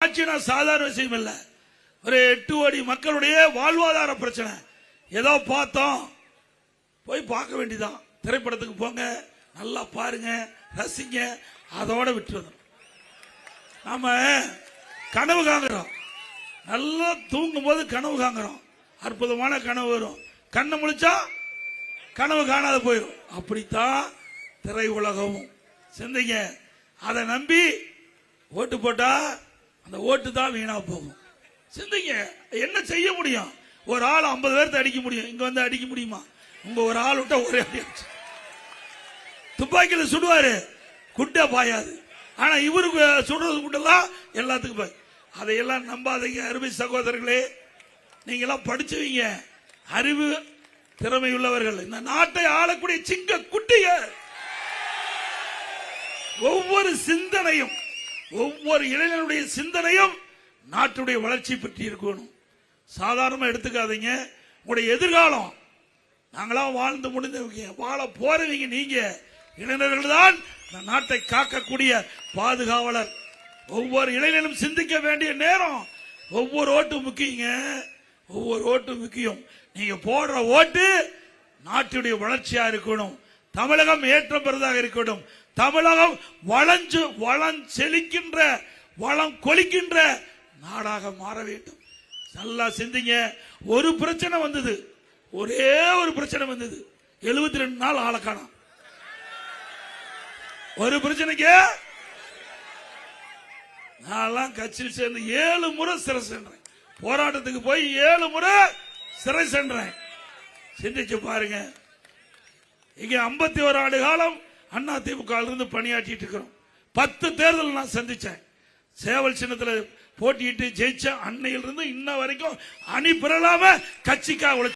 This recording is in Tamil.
ஆட்சினா சாதாரண விஷயம் இல்ல. ஒரு 8 கோடி மக்களுடைய வாழ்வாதார பிரச்சனை. ஏதோ பார்த்தோம், போய் பார்க்க வேண்டியதான். திரைப்படத்துக்கு போங்க, நல்லா பாருங்க, ரசிங்க, அதோட விட்டுருவோம். நாம கனவு காங்குறோம், நல்லா தூங்கும் போது கனவு காங்குறோம், அற்புதமான கனவு வரும். கண்ணை முழிச்சா கனவு காணாத போயிடும். அப்படித்தான் திரை உலகமும். சிந்திங்க, அதை நம்பி ஓட்டு போட்டா அந்த ஓட்டு தான் வீணா போகும். சிந்திங்க, என்ன செய்ய முடியும்? ஒரு ஆள் 50 பேர்த்த அடிக்க முடியும், இங்க வந்து அடிக்க முடியுமா? உங்க ஒரு ஆள் விட்டா ஒரே அடி துப்பாக்கியில சுடுவாரு, குட்டா பாயாது. ஆனா இவருக்கு சுடுறது குட்டெல்லாம் எல்லாத்துக்கும் பாய். அதையெல்லாம் நம்பாதீங்க அருமை சகோதரர்களே. நீங்க எல்லாம் படிச்சவங்க, அறிவு திறமை உள்ளவர்கள், இந்த நாட்டை ஆளக்கூடிய சிங்க குட்டிக. ஒவ்வொரு சிந்தனையும், ஒவ்வொரு இளைஞனுடைய சிந்தனையும் நாட்டுடைய வளர்ச்சி பற்றி இருக்கணும். சாதாரணமா எடுத்துக்காதீங்க. உங்களுடைய எதிர்காலம், நாங்களாம் வாழ்ந்து முடிந்தவங்க, வாழ போறவங்க நீங்க இளைஞர்கள் தான் இந்த நாட்டை காக்கக்கூடிய பாதுகாவலர். ஒவ்வொரு இளைஞனும் சிந்திக்க வேண்டிய நேரம். ஒவ்வொரு ஓட்டும் முக்கியங்க, ஒவ்வொரு ஓட்டும் முக்கியம். நீங்க போடுற ஓட்டு நாட்டுடைய வளர்ச்சியா இருக்கணும். தமிழகம் ஏற்றம் பெறுவதாக இருக்கணும். தமிழகம் வளம் செழிக்கின்ற, வளம் கொளிக்கின்ற நாடாக மாற வேண்டும். நல்லா சிந்திங்க. ஒரு பிரச்சனை வந்தது, ஒரே ஒரு பிரச்சனை வந்தது, 72 நாள் ஆளை காணோம். ஒரு பிரச்சனைக்கு நான் கட்சியில் சேர்ந்து 7 முறை சிறை சென்றேன். போராட்டத்துக்கு போய் 7 முறை சிறை சென்றேன். சிந்திச்சு பாருங்க. இங்க 51 ஆண்டு காலம் அண்ணா திமுக இருந்து பணியாற்றிட்டு இருக்கிறோம். 10 தேர்தல் நான் சந்திச்சேன். சேவல் சின்னத்தில் போட்டியிட்டு ஜெயிச்ச அன்னையிலிருந்து இன்ன வரைக்கும் அணி பெறலாம கட்சிக்காக